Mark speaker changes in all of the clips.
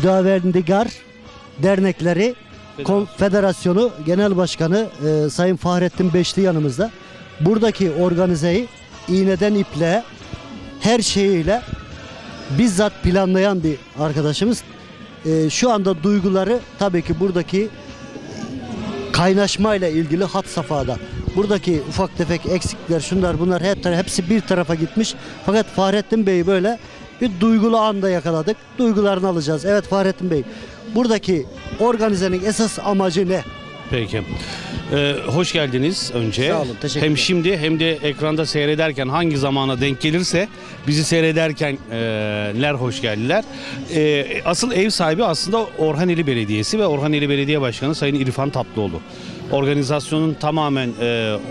Speaker 1: Hüdavendigar Dernekleri Konfederasyonu Genel Başkanı Sayın Fahrettin Beşli yanımızda. Buradaki organizeyi iğneden ipliğe her şeyiyle bizzat planlayan bir arkadaşımız. Şu anda duyguları tabii ki buradaki kaynaşmayla ilgili had safhada. Buradaki ufak tefek eksikler, şunlar bunlar hepsi bir tarafa gitmiş. Fakat Fahrettin Bey'i böyle bir duygulu anda yakaladık. Duygularını alacağız. Evet Fahrettin Bey, buradaki organizenin esas amacı ne?
Speaker 2: Peki. Hoş geldiniz önce.
Speaker 1: Sağ olun, teşekkürler.
Speaker 2: Hem şimdi hem de ekranda seyrederken hangi zamana denk gelirse bizi seyrederkenler hoş geldiler. Asıl ev sahibi aslında Orhaneli Belediyesi ve Orhaneli Belediye Başkanı Sayın İrfan Tatlıoğlu. Organizasyonun tamamen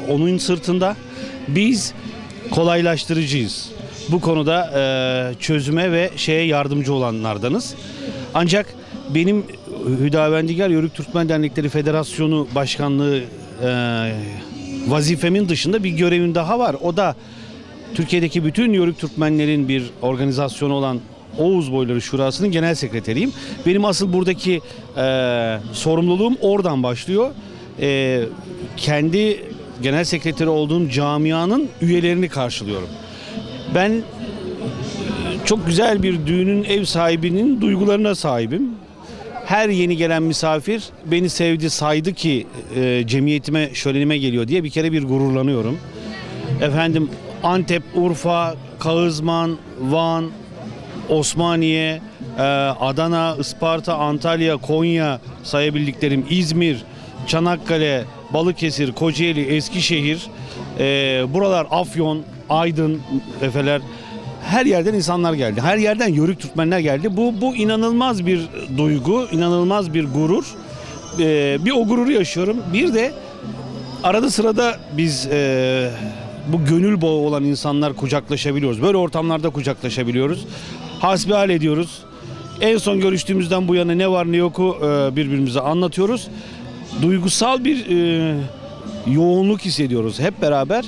Speaker 2: onun sırtında. Biz kolaylaştırıcıyız. Bu konuda çözüme ve şeye yardımcı olanlardanız. Ancak benim Hüdavendigar Yörük Türkmen Dernekleri Federasyonu Başkanlığı vazifemin dışında bir görevim daha var. O da Türkiye'deki bütün Yörük Türkmenlerin bir organizasyonu olan Oğuz Boyları Şurası'nın genel sekreteriyim. Benim asıl buradaki sorumluluğum oradan başlıyor. Kendi genel sekreteri olduğum camianın üyelerini karşılıyorum. Ben çok güzel bir düğünün ev sahibinin duygularına sahibim. Her yeni gelen misafir beni sevdi, saydı ki cemiyetime, şölenime geliyor diye bir kere bir gururlanıyorum. Efendim Antep, Urfa, Kağızman, Van, Osmaniye, Adana, Isparta, Antalya, Konya sayabildiklerim, İzmir, Çanakkale, Balıkesir, Kocaeli, Eskişehir, buralar Afyon, Aydın, efeler. Her yerden insanlar geldi. Her yerden Yörük Türkmenler geldi. Bu inanılmaz bir duygu, inanılmaz bir gurur. Bir o gururu yaşıyorum. Bir de arada sırada biz bu gönül bağı olan insanlar kucaklaşabiliyoruz. Böyle ortamlarda kucaklaşabiliyoruz. Hasbihal ediyoruz. En son görüştüğümüzden bu yana ne var ne yoku birbirimize anlatıyoruz. Duygusal bir yoğunluk hissediyoruz hep beraber.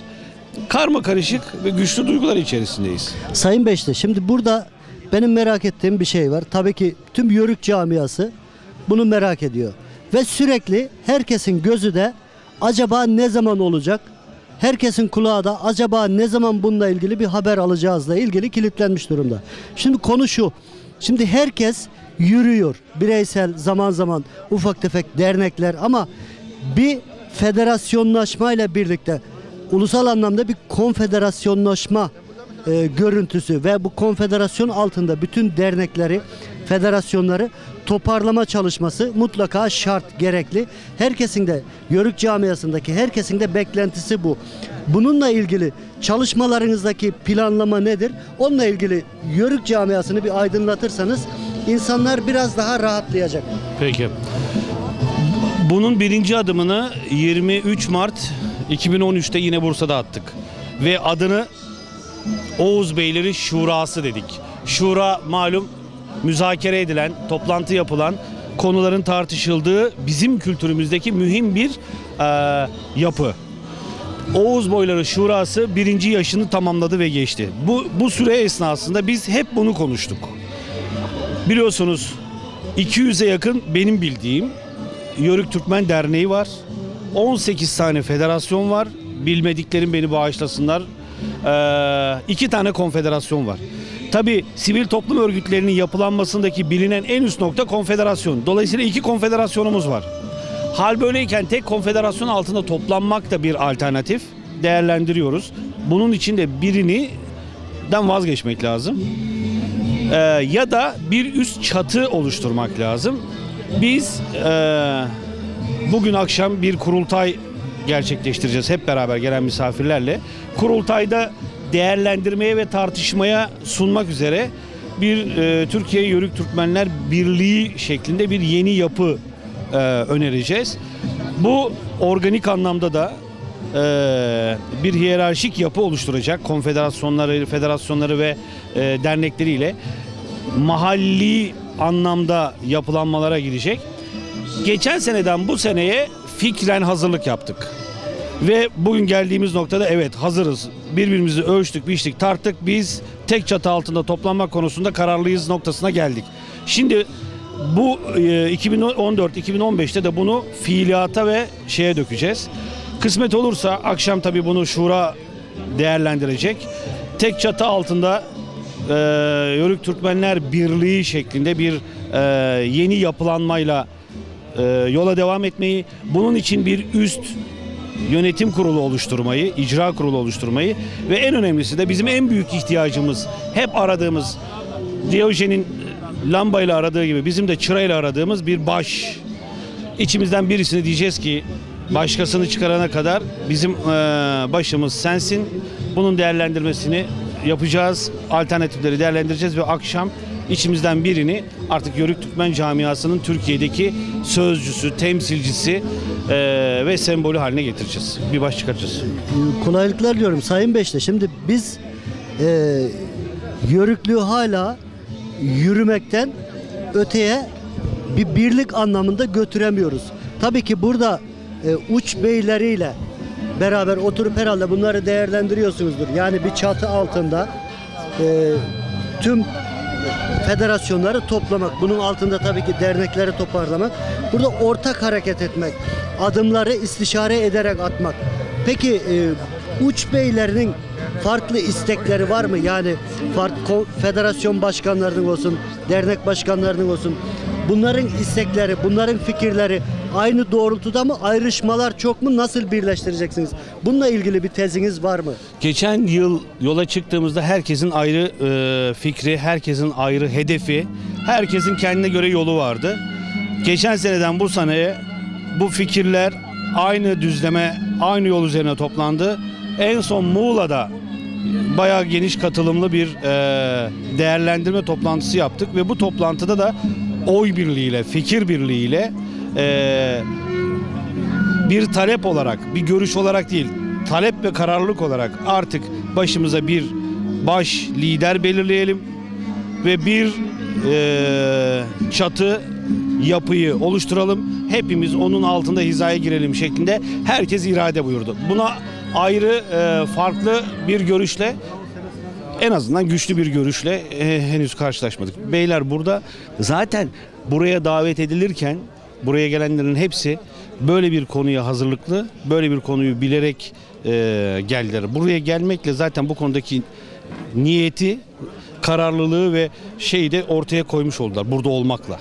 Speaker 2: Karma karışık ve güçlü duygular içerisindeyiz.
Speaker 1: Sayın Beşli, şimdi burada benim merak ettiğim bir şey var. Tabii ki tüm Yörük camiası bunu merak ediyor. Ve sürekli herkesin gözü de acaba ne zaman olacak? Herkesin kulağı da acaba ne zaman bununla ilgili bir haber alacağızla ilgili kilitlenmiş durumda. Şimdi konu şu. Şimdi herkes yürüyor. Bireysel, zaman zaman ufak tefek dernekler, ama bir federasyonlaşmayla birlikte ulusal anlamda bir konfederasyonlaşma görüntüsü ve bu konfederasyon altında bütün dernekleri, federasyonları toparlama çalışması mutlaka şart, gerekli. Herkesin de, Yörük camiasındaki herkesin de beklentisi bu. Bununla ilgili çalışmalarınızdaki planlama nedir? Onunla ilgili Yörük camiasını bir aydınlatırsanız insanlar biraz daha rahatlayacak.
Speaker 2: Peki. Bunun birinci adımını 23 Mart 2013'te yine Bursa'da attık. Ve adını Oğuz Beyleri Şurası dedik. Şura malum müzakere edilen, toplantı yapılan, konuların tartışıldığı bizim kültürümüzdeki mühim bir yapı. Oğuz Boyları Şurası birinci yaşını tamamladı ve geçti. Bu süre esnasında biz hep bunu konuştuk. Biliyorsunuz 200'e yakın benim bildiğim Yörük Türkmen Derneği var. 18 tane federasyon var. Bilmediklerim beni bağışlasınlar. 2 tane konfederasyon var. Tabii sivil toplum örgütlerinin yapılanmasındaki bilinen en üst nokta konfederasyon. Dolayısıyla 2 konfederasyonumuz var. Hal böyleyken tek konfederasyon altında toplanmak da bir alternatif. Değerlendiriyoruz. Bunun için de birinden vazgeçmek lazım. Ya da bir üst çatı oluşturmak lazım. Biz bugün akşam bir kurultay gerçekleştireceğiz hep beraber gelen misafirlerle. Kurultayda değerlendirmeye ve tartışmaya sunmak üzere bir Türkiye Yörük Türkmenler Birliği şeklinde bir yeni yapı önereceğiz. Bu organik anlamda da bir hiyerarşik yapı oluşturacak. Konfederasyonları, federasyonları ve dernekleriyle mahalli anlamda yapılanmalara girecek. Geçen seneden bu seneye fikren hazırlık yaptık. Ve bugün geldiğimiz noktada evet hazırız. Birbirimizi ölçtük, biçtik, tarttık. Biz tek çatı altında toplanma konusunda kararlıyız noktasına geldik. Şimdi Bu 2014-2015'te de bunu fiiliyata ve şeye dökeceğiz. Kısmet olursa akşam tabii bunu şura değerlendirecek. Tek çatı altında Yörük Türkmenler Birliği şeklinde bir yeni yapılanmayla yola devam etmeyi, bunun için bir üst yönetim kurulu oluşturmayı, icra kurulu oluşturmayı ve en önemlisi de bizim en büyük ihtiyacımız, hep aradığımız, Diyojen'in lambayla aradığı gibi bizim de çırayla aradığımız bir baş. İçimizden birisini diyeceğiz ki başkasını çıkarana kadar bizim başımız sensin. Bunun değerlendirmesini yapacağız. Alternatifleri değerlendireceğiz ve akşam içimizden birini artık Yörük Türkmen camiasının Türkiye'deki sözcüsü, temsilcisi ve sembolü haline getireceğiz. Bir baş çıkaracağız.
Speaker 1: Kolaylıklar diyorum Sayın Beşte. Şimdi biz Yörüklüğü hala yürümekten öteye bir birlik anlamında götüremiyoruz. Tabii ki burada uç beyleriyle beraber oturup herhalde bunları değerlendiriyorsunuzdur. Yani bir çatı altında tüm federasyonları toplamak, bunun altında tabii ki dernekleri toparlamak, burada ortak hareket etmek, adımları istişare ederek atmak. Peki uç beylerinin farklı istekleri var mı? Yani farklı federasyon başkanlarının olsun, dernek başkanlarının olsun. Bunların istekleri, bunların fikirleri aynı doğrultuda mı? Ayrışmalar çok mu? Nasıl birleştireceksiniz? Bununla ilgili bir teziniz var mı?
Speaker 2: Geçen yıl yola çıktığımızda herkesin ayrı fikri, herkesin ayrı hedefi, herkesin kendine göre yolu vardı. Geçen seneden bu seneye bu fikirler aynı düzleme, aynı yol üzerine toplandı. En son Muğla'da bayağı geniş katılımlı bir değerlendirme toplantısı yaptık ve bu toplantıda da oy birliğiyle, fikir birliğiyle bir talep olarak, bir görüş olarak değil, talep ve kararlılık olarak artık başımıza bir baş lider belirleyelim ve bir çatı yapıyı oluşturalım. Hepimiz onun altında hizaya girelim şeklinde herkes irade buyurdu. Buna ayrı, farklı bir görüşle, en azından güçlü bir görüşle henüz karşılaşmadık. Beyler burada zaten buraya davet edilirken buraya gelenlerin hepsi böyle bir konuya hazırlıklı, böyle bir konuyu bilerek geldiler. Buraya gelmekle zaten bu konudaki niyeti, kararlılığı ve şeyi de ortaya koymuş oldular burada olmakla.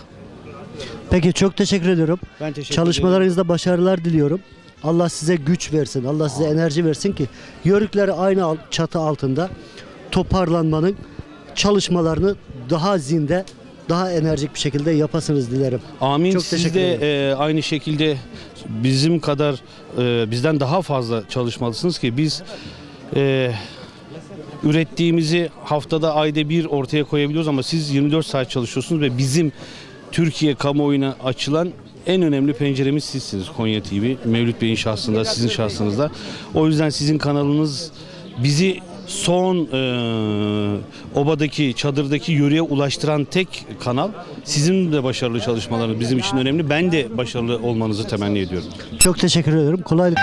Speaker 1: Peki çok teşekkür ediyorum.
Speaker 2: Ben teşekkür
Speaker 1: Çalışmalarınızda başarılar diliyorum. Allah size güç versin, Allah size enerji versin ki Yörükleri aynı çatı altında toparlanmanın çalışmalarını daha zinde, daha enerjik bir şekilde yapasınız dilerim.
Speaker 2: Amin.
Speaker 1: Çok
Speaker 2: Siz
Speaker 1: teşekkür
Speaker 2: de aynı şekilde bizim kadar bizden daha fazla çalışmalısınız ki biz ürettiğimizi haftada, ayda bir ortaya koyabiliyoruz ama siz 24 saat çalışıyorsunuz ve bizim Türkiye kamuoyuna açılan en önemli penceremiz sizsiniz, Konya TV. Mevlüt Bey'in şahsında, sizin şahsınızda. O yüzden sizin kanalınız bizi son obadaki, çadırdaki yöreye ulaştıran tek kanal. Sizin de başarılı çalışmalarınız bizim için önemli. Ben de başarılı olmanızı temenni ediyorum.
Speaker 1: Çok teşekkür ediyorum. Kolaylık.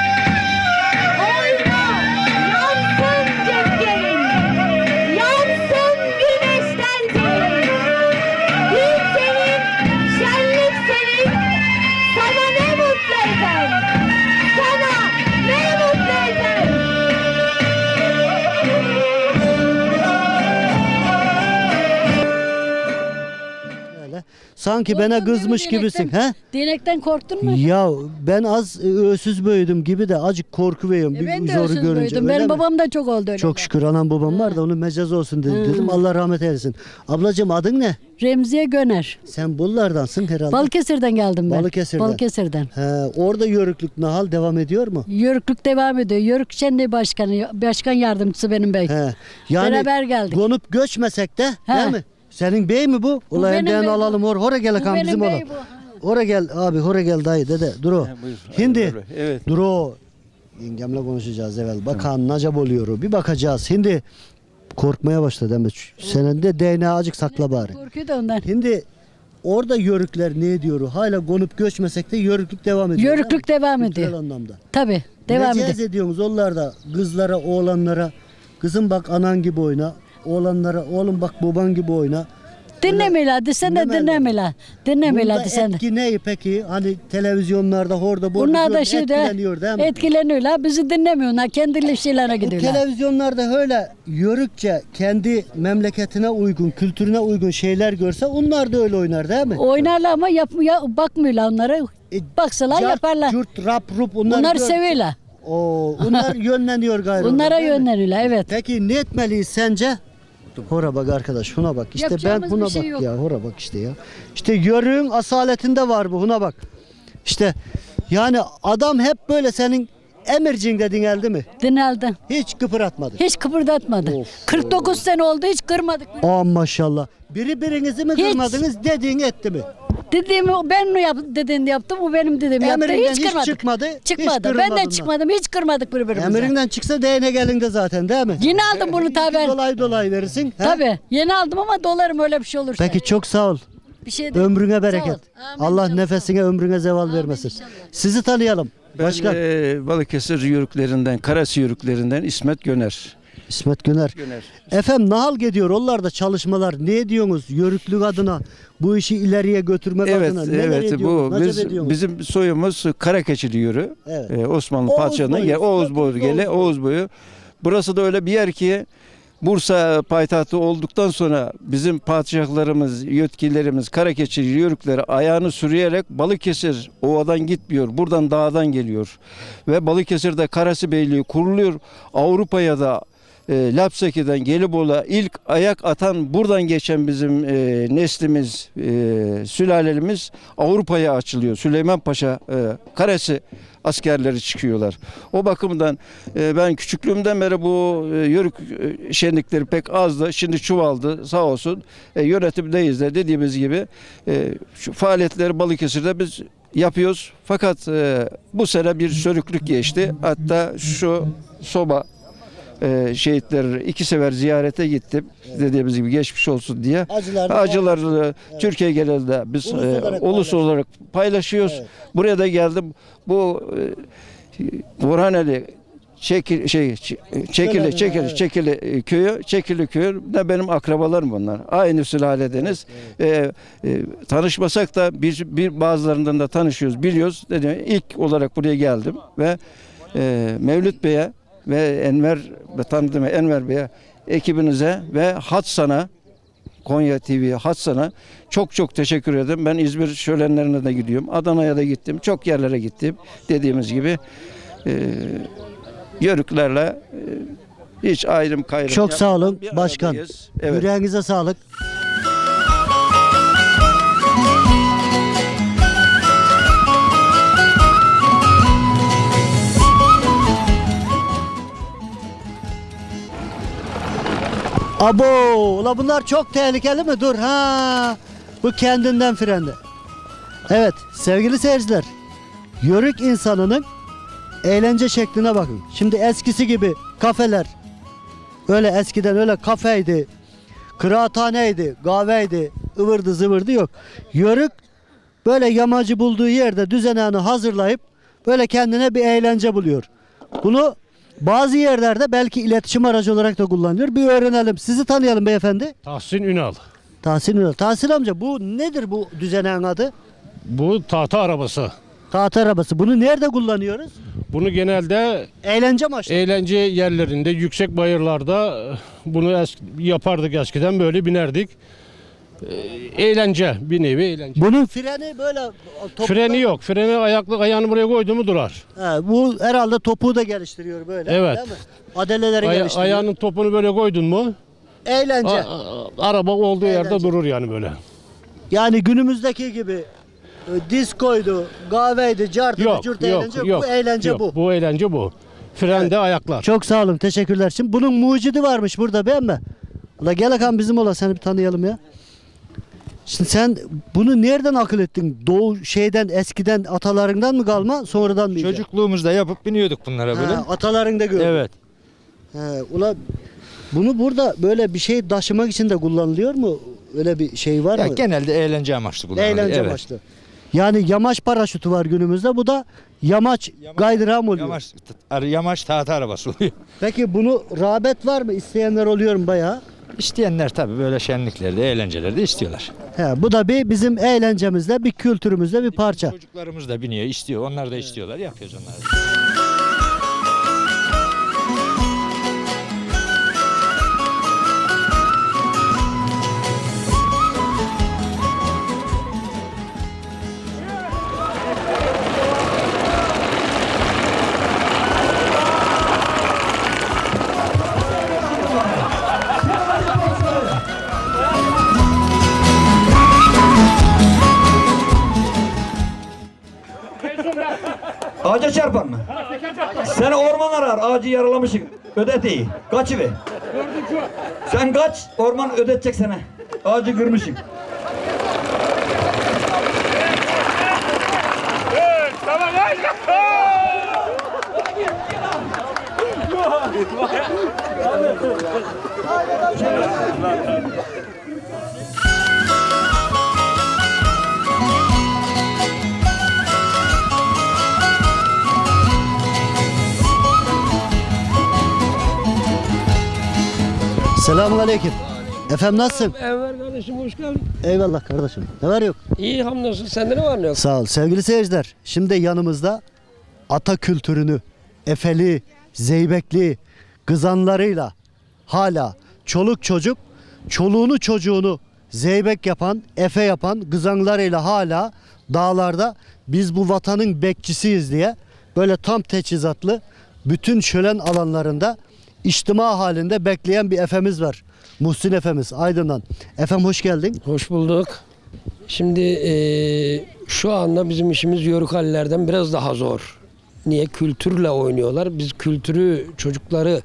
Speaker 1: Sanki bana kızmış gibisin. He?
Speaker 3: Dilekten korktun mu?
Speaker 1: Ya ben az ösüz büyüdüm gibi de acık korku veriyorum.
Speaker 3: Ben de
Speaker 1: zoru
Speaker 3: öksüz
Speaker 1: görünce.
Speaker 3: büyüdüm.
Speaker 1: Öyle
Speaker 3: Benim
Speaker 1: mi?
Speaker 3: babam da çok oldu öyle.
Speaker 1: Çok şükür anam babam var da onun mecaz olsun dedim. Allah rahmet eylesin. Ablacığım adın ne?
Speaker 3: Remziye Göner.
Speaker 1: Sen Bullar'dansın herhalde.
Speaker 3: Balıkesir'den geldim ben.
Speaker 1: Balıkesir'den.
Speaker 3: Balıkesir'den.
Speaker 1: He, orada yörüklük nahal devam ediyor mu?
Speaker 3: Yörüklük devam ediyor. Yörük Şenliği Başkanı, Başkan Yardımcısı benim bey.
Speaker 1: He. Yani
Speaker 3: Beraber geldik.
Speaker 1: konup göçmesek de
Speaker 3: He.
Speaker 1: değil mi? Senin bey mi bu? Ulan
Speaker 3: benim
Speaker 1: ben
Speaker 3: bey bu.
Speaker 1: alalım hora gel
Speaker 3: Bu
Speaker 1: kan
Speaker 3: benim
Speaker 1: bizim
Speaker 3: bey
Speaker 1: olan.
Speaker 3: bu.
Speaker 1: Hora gel abi, hora gel dayı dede. Dur o. Şimdi
Speaker 4: Evet.
Speaker 1: dur o. Yengemle konuşacağız evvel. Bakan nacap oluyor o. Bir bakacağız. Şimdi korkmaya başladı ama senin de DNA acık sakla bari.
Speaker 3: Korkuyor da ondan.
Speaker 1: Şimdi orada yörükler ne diyor? Hala konup göçmesek de yörüklük devam ediyor.
Speaker 3: Yörüklük devam
Speaker 1: Kültürel
Speaker 3: ediyor.
Speaker 1: anlamda.
Speaker 3: Tabii devam
Speaker 1: Ne
Speaker 3: ediyor.
Speaker 1: ediyorsunuz onlarda kızlara, oğlanlara. Kızım bak anan gibi oyna. Oğlanlara oğlum bak baban gibi oyna.
Speaker 3: Dinlemiyorlar, sen de dinlemiyorlar. Dinlemiyorlar
Speaker 1: Bunda
Speaker 3: sen de.
Speaker 1: etki ne peki? Hani televizyonlarda orada burada
Speaker 3: Bunlar da
Speaker 1: diyor,
Speaker 3: şeyde
Speaker 1: etkileniyor değil mi?
Speaker 3: etkileniyorlar, bizi dinlemiyorlar, kendi şeylerine
Speaker 1: Bu
Speaker 3: gidiyorlar.
Speaker 1: televizyonlarda öyle yörükçe kendi memleketine uygun, kültürüne uygun şeyler görse onlar da öyle oynar değil mi?
Speaker 3: Oynarlar ama bakmıyorlar onlara. Baksalar
Speaker 1: Cart,
Speaker 3: yaparlar.
Speaker 1: Cürt, rap, rup onları
Speaker 3: Bunları
Speaker 1: gör-
Speaker 3: seviyorlar.
Speaker 1: Oo, bunlar yönleniyor galiba.
Speaker 3: Bunlara
Speaker 1: değil mi?
Speaker 3: yönleniyorlar, evet.
Speaker 1: Peki ne etmeliyiz sence? Hora bak arkadaş, şuna bak. İşte
Speaker 3: Yapacağımız
Speaker 1: ben buna
Speaker 3: bir şey
Speaker 1: bak
Speaker 3: yok.
Speaker 1: ya. Hora bak işte ya. İşte yörüğün asaletinde var bu. Buna bak. İşte yani adam hep böyle senin emircin dingeldi mi?
Speaker 3: Dineldi.
Speaker 1: Hiç kıpıratmadı.
Speaker 3: Hiç kıpırdatmadı.
Speaker 1: Of.
Speaker 3: 49 sene oldu, hiç kırmadık.
Speaker 1: Aa maşallah. Birinizi mi
Speaker 3: Hiç.
Speaker 1: kırmadınız dediğini etti mi?
Speaker 3: Dediğimi ben dediğini yaptım, o benim dediğimi yaptı.
Speaker 1: Emrinden
Speaker 3: Hiç
Speaker 1: hiç
Speaker 3: kırmadık.
Speaker 1: çıkmadı, hiç
Speaker 3: Çıkmadı.
Speaker 1: kırılmadı
Speaker 3: Ben de
Speaker 1: bundan.
Speaker 3: çıkmadım. Hiç kırmadık birbirimize.
Speaker 1: Emrinden çıksa değnek elinde zaten değil mi?
Speaker 3: Yeni aldım bunu tabii. ben.
Speaker 1: Dolay verirsin. he?
Speaker 3: Tabii. Yeni aldım ama dolarım öyle bir şey olursa.
Speaker 1: Peki çok sağ ol.
Speaker 3: Bir şey değil.
Speaker 1: Ömrüne bereket.
Speaker 3: Sağ ol. Amin
Speaker 1: Allah
Speaker 3: inşallah.
Speaker 1: nefesine ömrüne zeval vermesin.
Speaker 3: inşallah.
Speaker 1: Sizi tanıyalım.
Speaker 4: Ben
Speaker 1: Başkan.
Speaker 4: Balıkesir yörüklerinden, Karası yörüklerinden İsmet Göner.
Speaker 1: İsmet Güner.
Speaker 4: Göner.
Speaker 1: Efendim nahal gidiyor onlarda çalışmalar. Ne diyorsunuz yörüklük adına? Bu işi ileriye götürmek
Speaker 4: Evet,
Speaker 1: adına neler
Speaker 4: evet
Speaker 1: ediyorsunuz?
Speaker 4: bu
Speaker 1: Nacep ediyorsunuz?
Speaker 4: bizim soyumuz Karakeçili yörü.
Speaker 1: Evet.
Speaker 4: Osmanlı
Speaker 1: Oğuz
Speaker 4: padişahının
Speaker 1: boyu,
Speaker 4: yer Oğuz
Speaker 1: Oğuz
Speaker 4: boyu gele
Speaker 1: boyu.
Speaker 4: Oğuz boyu. Burası da öyle bir yer ki Bursa payitahtı olduktan sonra bizim padişahlarımız, yetkilerimiz, Karakeçili yörükleri ayağını sürüyerek Balıkesir ovadan gitmiyor. Buradan dağdan geliyor. Ve Balıkesir'de Karası Beyliği kuruluyor. Avrupa'ya da Lapseki'den Gelibolu'ya ilk ayak atan buradan geçen bizim neslimiz, sülalemiz Avrupa'ya açılıyor. Süleyman Paşa Karası askerleri çıkıyorlar. O bakımdan ben küçüklüğümden beri bu yörük şenlikleri pek azdı. Şimdi çuvaldı sağ olsun. Yönetimdeyiz de dediğimiz gibi şu faaliyetleri Balıkesir'de biz yapıyoruz. Fakat bu sene bir sörüklük geçti. Hatta şu soba şehitleri 2 sefer ziyarete gittim. Dediğimiz gibi geçmiş olsun diye. Acılarını Türkiye genelinde biz ulus olarak paylaşıyoruz.
Speaker 1: Evet.
Speaker 4: Buraya da geldim. Bu Burhaneli Çekili köyü de benim akrabalarım bunlar. Aynı sülaledeniz. Tanışmasak da bir bazılarından da tanışıyoruz, biliyoruz. Dedim, ilk olarak buraya geldim ve Mevlüt Bey'e ve tanıdığım Enver Bey'e, ekibinize ve Hatsan'a, Konya TV Hatsan'a çok teşekkür ederim. Ben İzmir şölenlerine de gidiyorum. Adana'ya da gittim. Çok yerlere gittim. Dediğimiz gibi yörüklerle hiç ayrım kayrım
Speaker 1: Çok sağ olun
Speaker 4: yapmadan bir
Speaker 1: başkan.
Speaker 4: aradayız. Evet.
Speaker 1: Yüreğinize sağlık. Abo, ula bunlar çok tehlikeli mi? Dur ha. Bu kendinden frende. Evet, sevgili seyirciler. Yörük insanının eğlence şekline bakın. Şimdi eskisi gibi kafeler, öyle eskiden öyle kafeydi, kıraathaneydi, kahveydi, ıvırdı zıvırdı yok. Yörük böyle yamacı bulduğu yerde düzenini hazırlayıp böyle kendine bir eğlence buluyor. Bunu bazı yerlerde belki iletişim aracı olarak da kullanılıyor. Bir öğrenelim. Sizi tanıyalım beyefendi.
Speaker 5: Tahsin Ünal.
Speaker 1: Tahsin Ünal. Tahsin amca bu nedir bu düzeneğin adı?
Speaker 5: Bu tahta arabası.
Speaker 1: Tahta arabası. Bunu nerede kullanıyoruz?
Speaker 5: Bunu genelde
Speaker 1: Eğlence amaçlı.
Speaker 5: eğlence yerlerinde, yüksek bayırlarda bunu yapardık eskiden, böyle binerdik. Eğlence, bir nevi eğlence.
Speaker 1: Bunun freni böyle
Speaker 5: Freni yok. Freni ayağını buraya koydu mu durar.
Speaker 1: He, bu herhalde topuğu da geliştiriyor böyle.
Speaker 5: Evet.
Speaker 1: Değil mi? Adeleleri geliştiriyor.
Speaker 5: Ayağının topunu böyle koydun mu
Speaker 1: Eğlence.
Speaker 5: araba olduğu yerde
Speaker 1: Eğlence.
Speaker 5: durur yani böyle.
Speaker 1: Yani günümüzdeki gibi diskoydu, kahveydi, cartıydı,
Speaker 5: Yok,
Speaker 1: cürt
Speaker 5: yok,
Speaker 1: eğlence.
Speaker 5: yok.
Speaker 1: Bu eğlence
Speaker 5: yok,
Speaker 1: bu.
Speaker 5: Bu eğlence bu. Frende ayaklar.
Speaker 1: Çok sağ olun. Teşekkürler. Şimdi bunun mucidi varmış burada beğenme. Ula gel bakalım bizim ola seni bir tanıyalım ya. Şimdi sen bunu nereden akıl ettin? Doğu şeyden eskiden atalarından mı kalma sonradan mı? icat?
Speaker 6: Çocukluğumuzda yapıp biniyorduk bunlara böyle.
Speaker 1: Ha, atalarında gördüm.
Speaker 6: Evet.
Speaker 1: He, ula bunu burada böyle bir şey taşımak için de kullanılıyor mu? Öyle bir şey var
Speaker 6: Ya
Speaker 1: mı?
Speaker 6: genelde eğlence amaçlı kullanılıyor.
Speaker 1: Eğlence
Speaker 6: evet.
Speaker 1: amaçlı. Yani yamaç paraşütü var günümüzde. Bu da yamaç kaydıram oluyor.
Speaker 6: Yamaç tahta arabası oluyor.
Speaker 1: Peki bunu rağbet var mı? İsteyenler oluyor mu bayağı?
Speaker 6: İsteyenler tabii böyle şenliklerde, eğlencelerde istiyorlar.
Speaker 1: He, bu da bizim eğlencemizde, bir kültürümüzde bir parça.
Speaker 6: Çocuklarımız da biniyor, istiyor. Onlar da istiyorlar. Yapıyoruz onları da.
Speaker 7: Ağaca çarpan mı? Seni orman arar, ağacı yaralamışsın. Ödeteyi. Kaçıver. Sen kaç, orman ödetecek sana. Ağacı kırmışsın.
Speaker 1: Selamun aleyküm. Efendim nasılsın?
Speaker 8: Enver kardeşim hoş geldin.
Speaker 1: Eyvallah kardeşim. Ne var yok?
Speaker 8: İyi hamdolsun. Sende ne var ne yok?
Speaker 1: Sağ ol. Sevgili seyirciler, şimdi yanımızda ata kültürünü, Efeli, Zeybekli, kızanlarıyla hala çoluk çocuk, çoluğunu çocuğunu zeybek yapan, efe yapan kızanlarıyla hala dağlarda biz bu vatanın bekçisiyiz diye böyle tam teçhizatlı bütün şölen alanlarında içtima halinde bekleyen bir efemiz var. Muhsin Efemiz Aydın'dan. Efem hoş geldin.
Speaker 8: Hoş bulduk. Şimdi şu anda bizim işimiz yörük hallerden biraz daha zor. Niye? Kültürle oynuyorlar. Biz kültürü, çocukları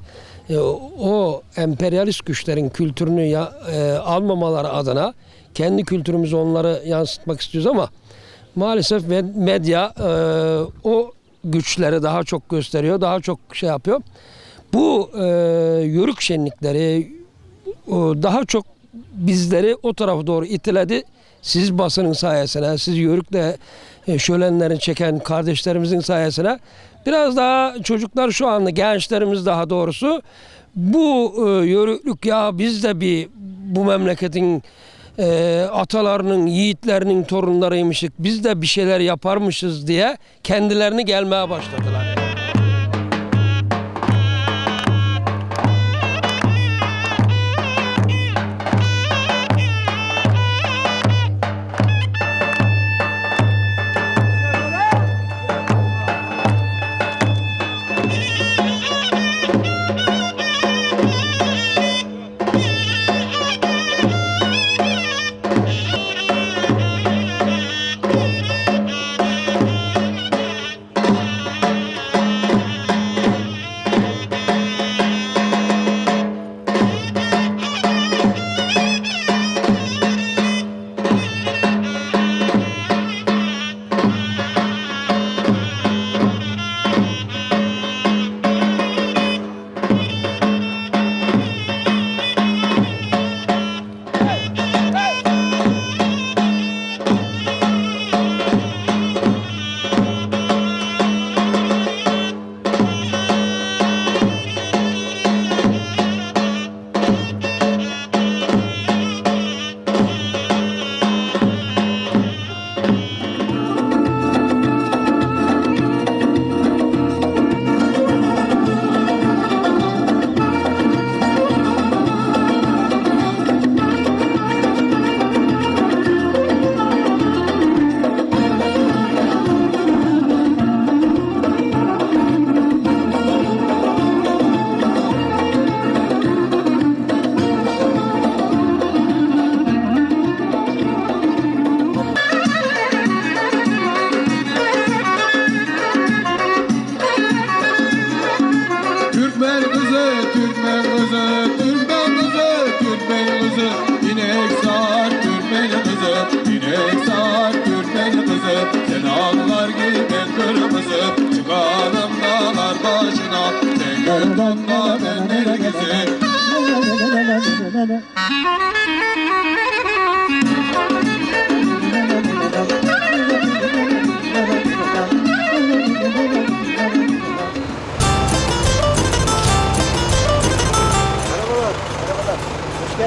Speaker 8: o emperyalist güçlerin kültürünü almamaları adına kendi kültürümüzü onlara yansıtmak istiyoruz ama maalesef medya o güçleri daha çok gösteriyor, daha çok şey yapıyor. Bu yörük şenlikleri daha çok bizleri o tarafa doğru itiledi. Siz basının sayesinde, siz yörükle şölenlerin çeken kardeşlerimizin sayesinde biraz daha çocuklar şu anda, gençlerimiz daha doğrusu bu yörüklük ya biz de bu memleketin atalarının, yiğitlerinin torunlarıymışık, biz de bir şeyler yaparmışız diye kendilerini gelmeye başladılar.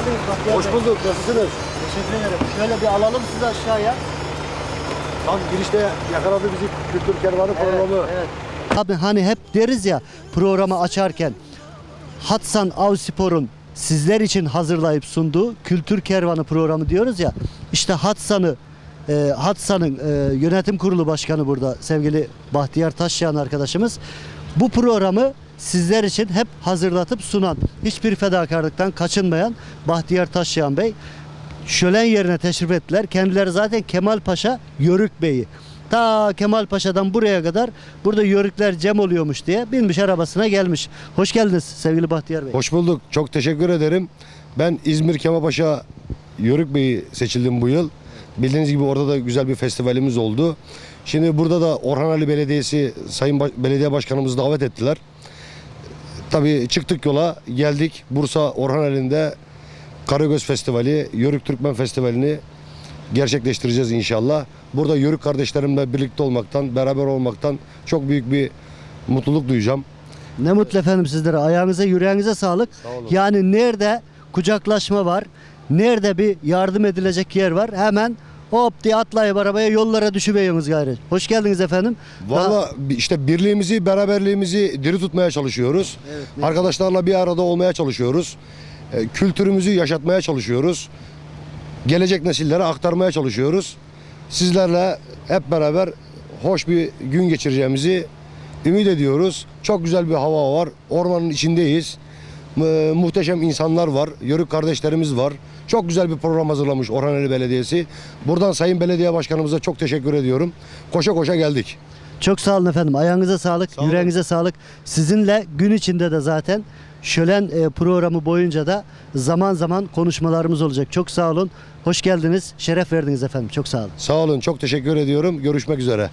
Speaker 1: geldiniz Bahtiyar
Speaker 9: Hoş
Speaker 1: Bey.
Speaker 9: bulduk. Nasılsınız?
Speaker 1: Teşekkür ederim. Şöyle bir alalım sizi aşağıya.
Speaker 9: Tam girişte yakaladı bizi Kültür Kervanı programı.
Speaker 1: Evet. Abi hani hep deriz ya programı açarken Hatsan Avspor'un sizler için hazırlayıp sunduğu Kültür Kervanı programı diyoruz ya. İşte Hatsan'ın yönetim kurulu başkanı burada sevgili Bahtiyar Taşyayan arkadaşımız. Bu programı sizler için hep hazırlatıp sunan, hiçbir fedakarlıktan kaçınmayan Bahtiyar Taşyayan Bey şölen yerine teşrif ettiler. Kendileri zaten Kemal Paşa Yörük Bey'i. Ta Kemal Paşa'dan buraya kadar burada yörükler cem oluyormuş diye binmiş arabasına gelmiş. Hoş geldiniz sevgili Bahtiyar Bey.
Speaker 9: Hoş bulduk. Çok teşekkür ederim. Ben İzmir Kemalpaşa Yörük Bey'i seçildim bu yıl. Bildiğiniz gibi orada da güzel bir festivalimiz oldu. Şimdi burada da Orhan Ali Belediyesi Sayın Belediye Başkanımızı davet ettiler. Tabii çıktık yola, geldik. Bursa Orhan Ali'nde Karagöz Festivali, Yörük Türkmen Festivali'ni gerçekleştireceğiz inşallah. Burada Yörük kardeşlerimle birlikte olmaktan, beraber olmaktan çok büyük bir mutluluk duyacağım.
Speaker 1: Ne mutlu efendim sizlere. Ayağınıza yüreğinize sağlık. Yani nerede kucaklaşma var, nerede bir yardım edilecek yer var, hemen hop diye atlayıp arabaya yollara düşüveriyorsunuz gayrı. Hoş geldiniz efendim.
Speaker 9: Valla işte birliğimizi, beraberliğimizi diri tutmaya çalışıyoruz. Arkadaşlarla bir arada olmaya çalışıyoruz. Kültürümüzü yaşatmaya çalışıyoruz. Gelecek nesillere aktarmaya çalışıyoruz. Sizlerle hep beraber hoş bir gün geçireceğimizi ümit ediyoruz. Çok güzel bir hava var. Ormanın içindeyiz. Muhteşem insanlar var. Yörük kardeşlerimiz var. Çok güzel bir program hazırlamış Orhan Ali Belediyesi. Buradan Sayın Belediye Başkanımıza çok teşekkür ediyorum. Koşa koşa geldik.
Speaker 1: Çok sağ olun efendim. Ayağınıza sağlık,
Speaker 9: Sağ olun.
Speaker 1: yüreğinize sağlık. Sizinle gün içinde de zaten şölen programı boyunca da zaman zaman konuşmalarımız olacak. Çok sağ olun. Hoş geldiniz. Şeref verdiniz efendim. Çok sağ olun.
Speaker 9: Sağ olun. Çok teşekkür ediyorum. Görüşmek üzere.